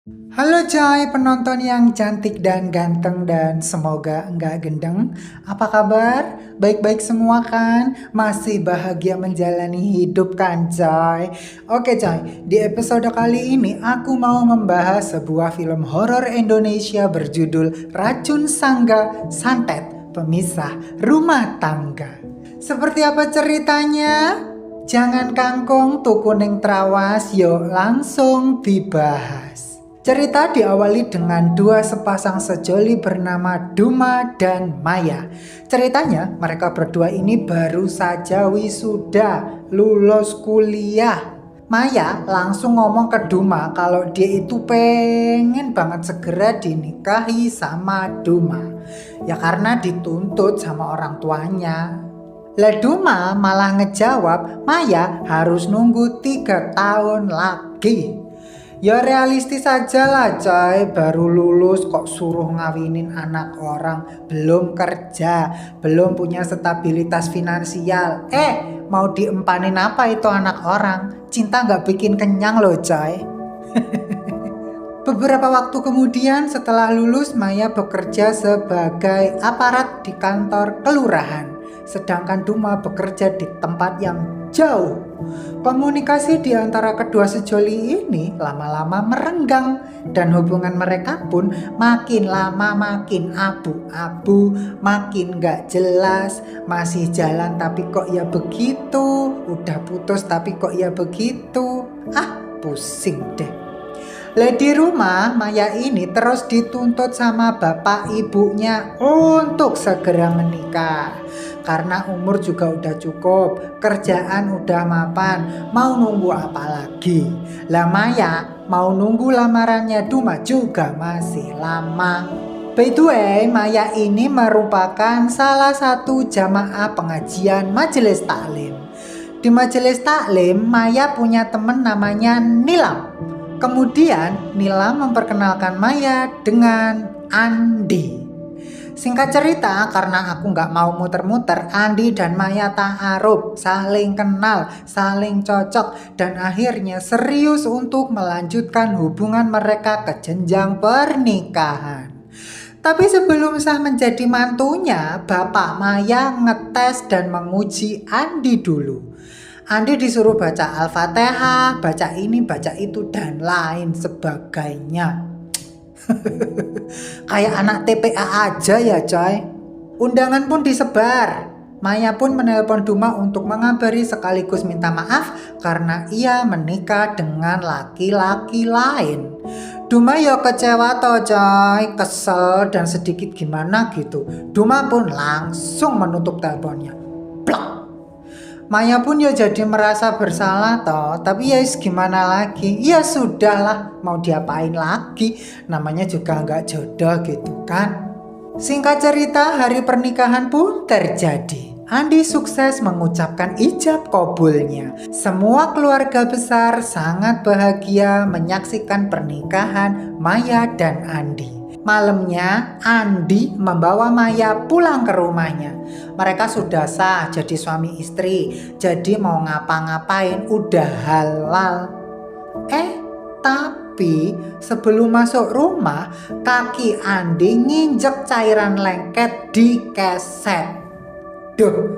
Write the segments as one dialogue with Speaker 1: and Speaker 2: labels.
Speaker 1: Halo coy, penonton yang cantik dan ganteng dan semoga enggak gendeng. Apa kabar? Baik-baik semua kan? Masih bahagia menjalani hidup kan coy? Oke coy, di episode kali ini aku mau membahas sebuah film horor Indonesia berjudul Racun Sangga Santet Pemisah Rumah Tangga. Seperti apa ceritanya? Jangan kangkung tuku ning trawas, yuk langsung dibahas. Cerita diawali dengan dua sepasang sejoli bernama Duma dan Maya. Ceritanya mereka berdua ini baru saja wisuda, lulus kuliah. Maya langsung ngomong ke Duma kalau dia itu pengen banget segera dinikahi sama Duma. Ya karena dituntut sama orang tuanya. Lah Duma malah ngejawab Maya harus nunggu 3 tahun lagi. Ya realistis aja lah coy, baru lulus kok suruh ngawinin anak orang, belum kerja, belum punya stabilitas finansial. Mau diempanin apa itu anak orang? Cinta gak bikin kenyang loh coy. Beberapa waktu kemudian setelah lulus Maya bekerja sebagai aparat di kantor kelurahan. Sedangkan Duma bekerja di tempat yang jauh. Komunikasi di antara kedua sejoli ini lama-lama merenggang dan hubungan mereka pun makin lama makin abu-abu, makin gak jelas, masih jalan tapi kok ya begitu, udah putus tapi kok ya begitu. Pusing deh. Di rumah, Maya ini terus dituntut sama bapak ibunya untuk segera menikah. Karena umur juga udah cukup, kerjaan udah mapan, mau nunggu apa lagi? Lah Maya mau nunggu lamarannya Duma juga masih lama. By the way, Maya ini merupakan salah satu jamaah pengajian majelis taklim. Di majelis taklim, Maya punya temen namanya Nilam. Kemudian Nila memperkenalkan Maya dengan Andi. Singkat cerita, karena aku gak mau muter-muter, Andi dan Maya ta'aruf, saling kenal, saling cocok, dan akhirnya serius untuk melanjutkan hubungan mereka ke jenjang pernikahan. Tapi sebelum sah menjadi mantunya, Bapak Maya ngetes dan menguji Andi dulu. Andi disuruh baca Al-Fatihah, baca ini, baca itu, dan lain sebagainya. Kayak anak TPA aja ya coy. Undangan pun disebar. Maya pun menelpon Duma untuk mengabari sekaligus minta maaf karena ia menikah dengan laki-laki lain. Duma ya kecewa toh coy, kesel dan sedikit gimana gitu. Duma pun langsung menutup teleponnya. Plak. Maya pun ya jadi merasa bersalah toh, tapi ya gimana lagi, ya sudahlah, mau diapain lagi, namanya juga nggak jodoh gitu kan. Singkat cerita, hari pernikahan pun terjadi. Andi sukses mengucapkan ijab kabulnya. Semua keluarga besar sangat bahagia menyaksikan pernikahan Maya dan Andi. Malamnya, Andi membawa Maya pulang ke rumahnya. Mereka sudah sah jadi suami istri, jadi mau ngapa-ngapain udah halal. Tapi sebelum masuk rumah, kaki Andi nginjek cairan lengket di keset. Duh,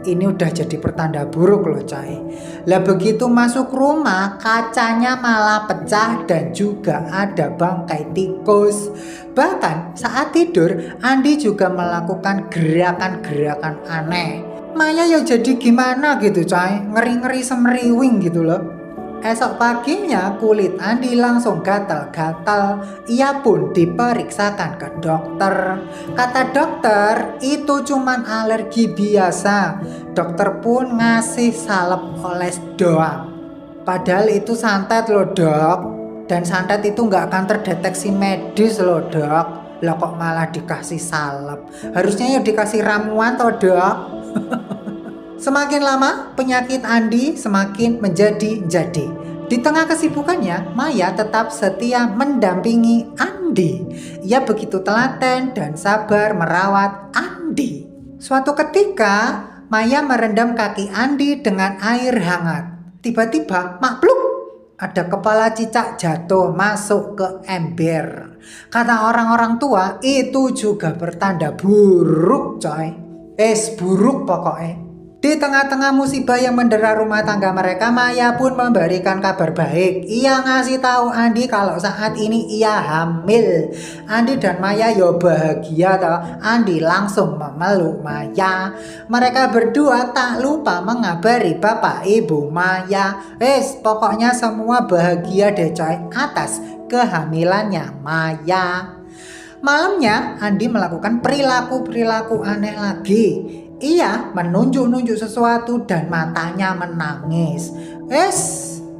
Speaker 1: ini udah jadi pertanda buruk loh coy. Lah begitu masuk rumah, kacanya malah pecah dan juga ada bangkai tikus. Bahkan saat tidur, Andi juga melakukan gerakan-gerakan aneh. Maya ya jadi gimana gitu coy, ngeri-ngeri semeriwing gitu loh. Esok paginya kulit Andi langsung gatal-gatal. Ia pun diperiksakan ke dokter. Kata dokter itu cuman alergi biasa. Dokter pun ngasih salep oles doang. Padahal itu santet loh dok. Dan santet itu gak akan terdeteksi medis loh dok. Lah kok malah dikasih salep. Harusnya ya dikasih ramuan toh dok. Semakin lama, penyakit Andi semakin menjadi-jadi. Di tengah kesibukannya, Maya tetap setia mendampingi Andi. Ia begitu telaten dan sabar merawat Andi. Suatu ketika, Maya merendam kaki Andi dengan air hangat. Tiba-tiba, makluk, ada kepala cicak jatuh masuk ke ember. Kata orang-orang tua itu juga bertanda buruk coy. Buruk pokoknya. Di tengah-tengah musibah yang mendera rumah tangga mereka, Maya pun memberikan kabar baik. Ia ngasih tahu Andi kalau saat ini ia hamil. Andi dan Maya yo bahagia toh. Andi langsung memeluk Maya. Mereka berdua tak lupa mengabari bapak ibu Maya. Pokoknya semua bahagia deh coy atas kehamilannya Maya. Malamnya Andi melakukan perilaku aneh lagi. Ia menunjuk-nunjuk sesuatu dan matanya menangis.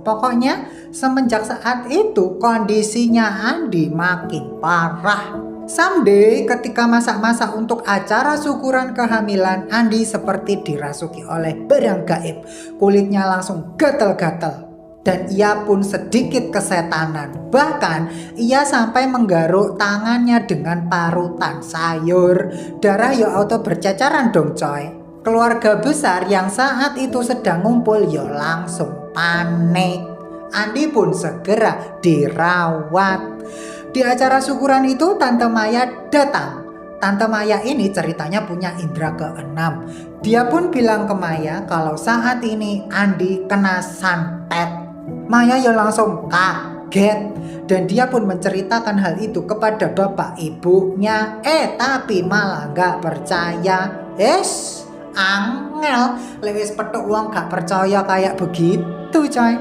Speaker 1: Pokoknya semenjak saat itu kondisinya Andi makin parah. Someday ketika masak-masak untuk acara syukuran kehamilan, Andi seperti dirasuki oleh barang gaib. Kulitnya langsung gatal-gatal. Dan ia pun sedikit kesetanan. Bahkan ia sampai menggaruk tangannya dengan parutan sayur. Darah yo auto bercacaran dong coy. Keluarga besar yang saat itu sedang ngumpul yo langsung panik. Andi pun segera dirawat. Di acara syukuran itu Tante Maya datang. Tante Maya ini ceritanya punya indera keenam. Dia pun bilang ke Maya kalau saat ini Andi kena santet. Maya ya langsung kaget dan dia pun menceritakan hal itu kepada bapak ibunya. Tapi malah gak percaya. Angel lewis petuk uang gak percaya kayak begitu coy.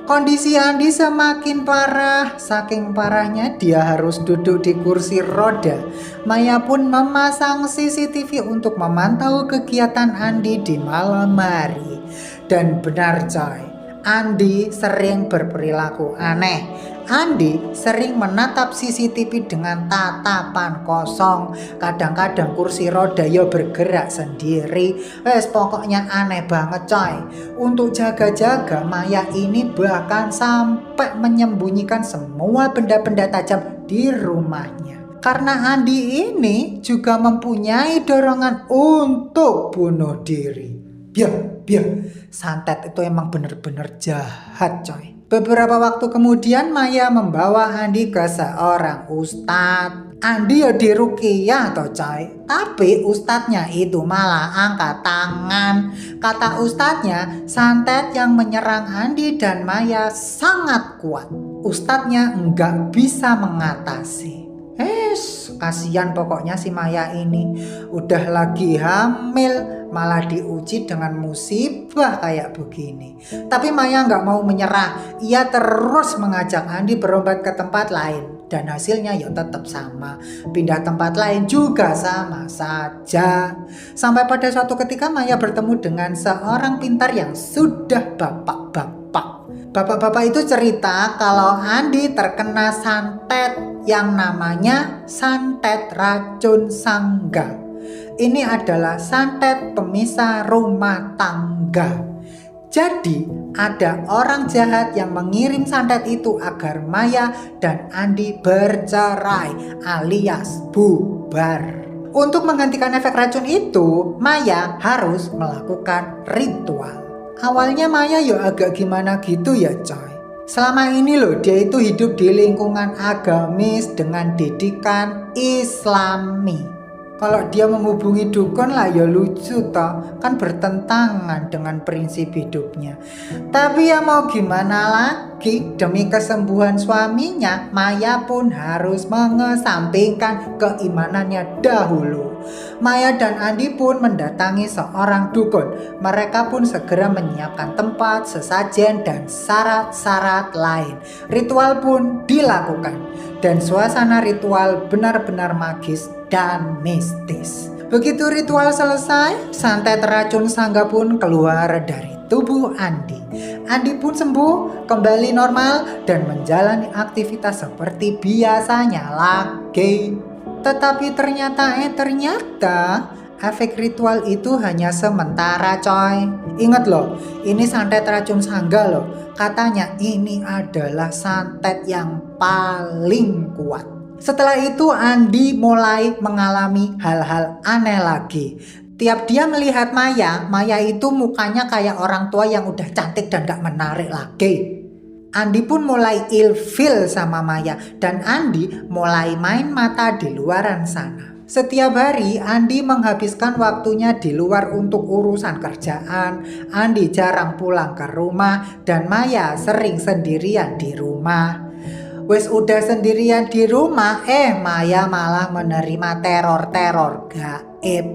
Speaker 1: Kondisi Andi semakin parah. Saking parahnya dia harus duduk di kursi roda. Maya pun memasang CCTV untuk memantau kegiatan Andi di malam hari. Dan benar coy, Andi sering berperilaku aneh. Andi sering menatap CCTV dengan tatapan kosong. Kadang-kadang kursi roda yo bergerak sendiri. Pokoknya aneh banget coy. Untuk jaga-jaga Maya ini bahkan sampai menyembunyikan semua benda-benda tajam di rumahnya. Karena Andi ini juga mempunyai dorongan untuk bunuh diri. Biar santet itu emang bener-bener jahat coy. Beberapa waktu kemudian Maya membawa Andi ke seorang ustadz. Andi ya diruqyah toh coy. Tapi ustadznya itu malah angkat tangan. Kata ustadznya santet yang menyerang Andi dan Maya sangat kuat. Ustadznya enggak bisa mengatasi. Kasihan pokoknya si Maya ini. Udah lagi hamil malah diuji dengan musibah kayak begini. Tapi Maya gak mau menyerah. Ia terus mengajak Andi berobat ke tempat lain. Dan hasilnya ya tetap sama. Pindah tempat lain juga sama saja. Sampai pada suatu ketika Maya bertemu dengan seorang pintar yang sudah bapak-bapak. Bapak-bapak itu cerita kalau Andi terkena santet yang namanya santet racun sangga. Ini adalah santet pemisah rumah tangga. Jadi ada orang jahat yang mengirim santet itu agar Maya dan Andi bercerai alias bubar. Untuk menggantikan efek racun itu, Maya harus melakukan ritual. Awalnya Maya yo agak gimana gitu ya coy. Selama ini loh dia itu hidup di lingkungan agamis dengan didikan Islami. Kalau dia menghubungi dukun lah ya lucu toh, kan bertentangan dengan prinsip hidupnya. Tapi ya mau gimana lagi, demi kesembuhan suaminya, Maya pun harus mengesampingkan keimanannya dahulu. Maya dan Andi pun mendatangi seorang dukun. Mereka pun segera menyiapkan tempat, sesajen, dan syarat-syarat lain. Ritual pun dilakukan. Dan suasana ritual benar-benar magis dan mistis. Begitu ritual selesai, santet racun sangga pun keluar dari tubuh Andi. Andi pun sembuh, kembali normal, dan menjalani aktivitas seperti biasanya lagi. Tetapi ternyata efek ritual itu hanya sementara coy. Ingat loh, ini santet racun sangga loh. Katanya ini adalah santet yang paling kuat. Setelah itu Andi mulai mengalami hal-hal aneh lagi. Tiap dia melihat Maya itu mukanya kayak orang tua yang udah cantik dan gak menarik lagi. Andi pun mulai ilfil sama Maya dan Andi mulai main mata di luaran sana. Setiap hari Andi menghabiskan waktunya di luar untuk urusan kerjaan. Andi jarang pulang ke rumah dan Maya sering sendirian di rumah. Wes udah sendirian di rumah, Maya malah menerima teror-teror gaib.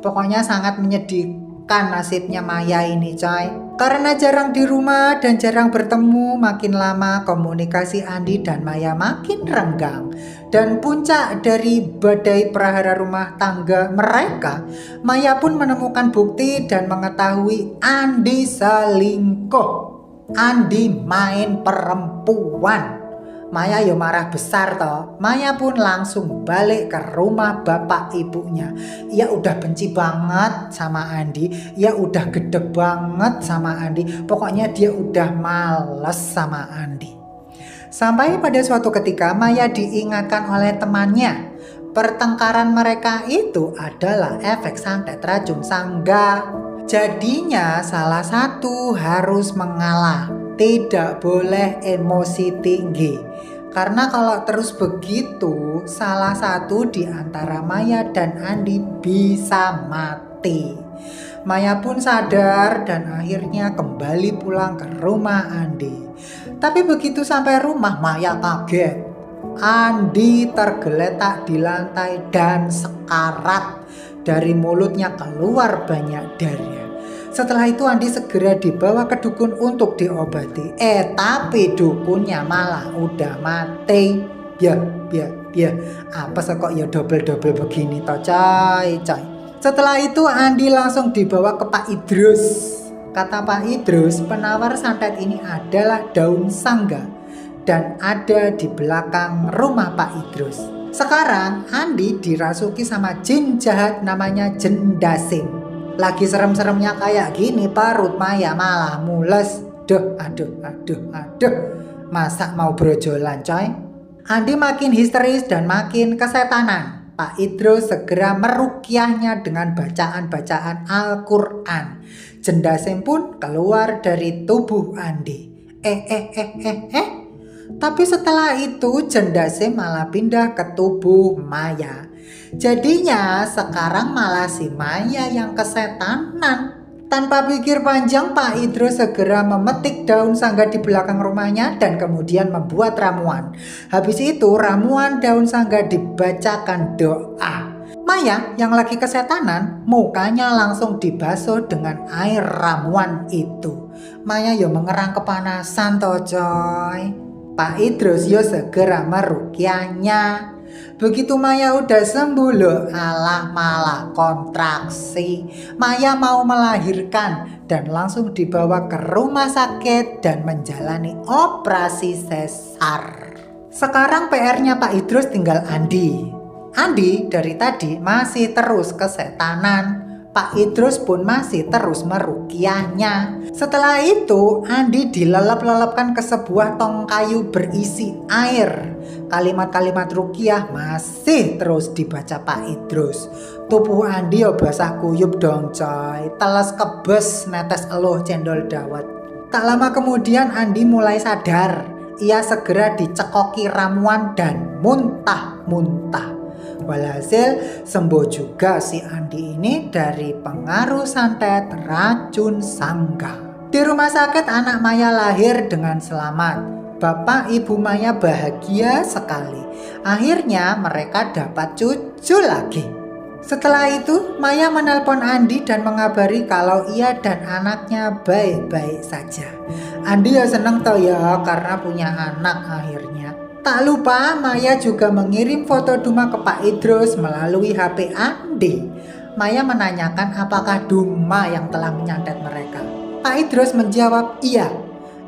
Speaker 1: Pokoknya sangat menyedihkan nasibnya Maya ini, coy. Karena jarang di rumah dan jarang bertemu, makin lama komunikasi Andi dan Maya makin renggang. Dan puncak dari badai prahara rumah tangga mereka, Maya pun menemukan bukti dan mengetahui Andi selingkuh. Andi main perempuan. Maya yo marah besar toh. Maya pun langsung balik ke rumah bapak ibunya. Ia udah benci banget sama Andi. Ia udah gedeg banget sama Andi. Pokoknya dia udah males sama Andi. Sampai pada suatu ketika Maya diingatkan oleh temannya. Pertengkaran mereka itu adalah efek santet racun sangga. Jadinya salah satu harus mengalah. Tidak boleh emosi tinggi. Karena kalau terus begitu, salah satu di antara Maya dan Andi bisa mati. Maya pun sadar dan akhirnya kembali pulang ke rumah Andi. Tapi begitu sampai rumah, Maya kaget. Andi tergeletak di lantai dan sekarat. Dari mulutnya keluar banyak darah. Setelah itu Andi segera dibawa ke dukun untuk diobati. Tapi dukunnya malah udah mati. Ya. Apa sih kok ya double-double begini toh, coy. Setelah itu Andi langsung dibawa ke Pak Idrus. Kata Pak Idrus, penawar santet ini adalah daun sangga dan ada di belakang rumah Pak Idrus. Sekarang Andi dirasuki sama jin jahat namanya Jendasim. Lagi serem-seremnya kayak gini parut Maya malah mules. Aduh. Masa mau brojolan, coy? Andi makin histeris dan makin kesetanan. Pak Idrus segera merukyahnya dengan bacaan-bacaan Al-Quran. Jendasim pun keluar dari tubuh Andi. Tapi setelah itu Jendasim malah pindah ke tubuh Maya. Jadinya sekarang malah si Maya yang kesetanan. Tanpa pikir panjang, Pak Idrus segera memetik daun sangga di belakang rumahnya dan kemudian membuat ramuan. Habis itu ramuan daun sangga dibacakan doa. Maya yang lagi kesetanan, mukanya langsung dibasuh dengan air ramuan itu. Maya yo mengerang kepanasan toh, coy. Pak Idrus yo segera merukyahnya. Begitu Maya udah sembuh loh, alah malah kontraksi. Maya mau melahirkan dan langsung dibawa ke rumah sakit dan menjalani operasi sesar. Sekarang PR-nya Pak Idrus tinggal Andi. Andi dari tadi masih terus kesetanan. Pak Idrus pun masih terus merukyahnya. Setelah itu Andi dilelep-lelepkan ke sebuah tong kayu berisi air. Kalimat-kalimat rukyah masih terus dibaca Pak Idrus. Tubuh Andi basah kuyup dong, coy. Teles kebes netes eluh cendol dawet. Tak lama kemudian Andi mulai sadar. Ia segera dicekoki ramuan dan muntah-muntah. Walhasil sembuh juga si Andi ini dari pengaruh santet racun sangga. Di rumah sakit anak Maya lahir dengan selamat. Bapak ibu Maya bahagia sekali. Akhirnya mereka dapat cucu lagi. Setelah itu Maya menelpon Andi dan mengabari kalau ia dan anaknya baik-baik saja. Andi ya seneng tau ya karena punya anak akhirnya. Tak lupa Maya juga mengirim foto Duma ke Pak Idrus melalui HP Andi. Maya menanyakan apakah Duma yang telah menyantet mereka. Pak Idrus menjawab iya.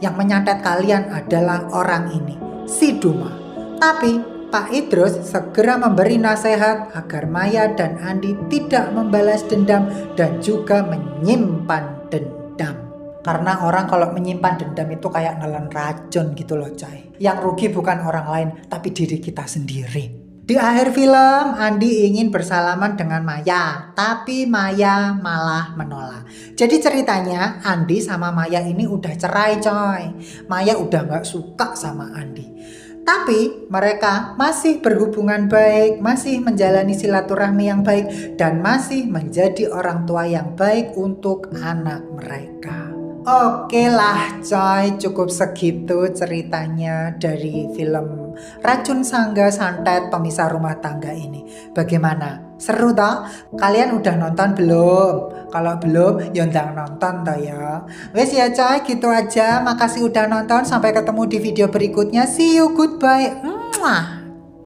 Speaker 1: Yang menyantet kalian adalah orang ini, si Duma. Tapi Pak Idrus segera memberi nasihat agar Maya dan Andi tidak membalas dendam dan juga menyimpan dendam. Karena orang kalau menyimpan dendam itu kayak nelen racun gitu loh, coy. Yang rugi bukan orang lain tapi diri kita sendiri. Di akhir film, Andi ingin bersalaman dengan Maya, tapi Maya malah menolak. Jadi ceritanya Andi sama Maya ini udah cerai coy. Maya udah gak suka sama Andi. Tapi mereka masih berhubungan baik, masih menjalani silaturahmi yang baik, dan masih menjadi orang tua yang baik untuk anak mereka. Oke lah coy, cukup segitu ceritanya dari film Racun Sangga Santet Pemisah Rumah Tangga ini. Bagaimana? Seru toh? Kalian udah nonton belum? Kalau belum, ya ndang nonton toh ya. Wes ya coy, gitu aja. Makasih udah nonton. Sampai ketemu di video berikutnya. See you, goodbye. Mwah.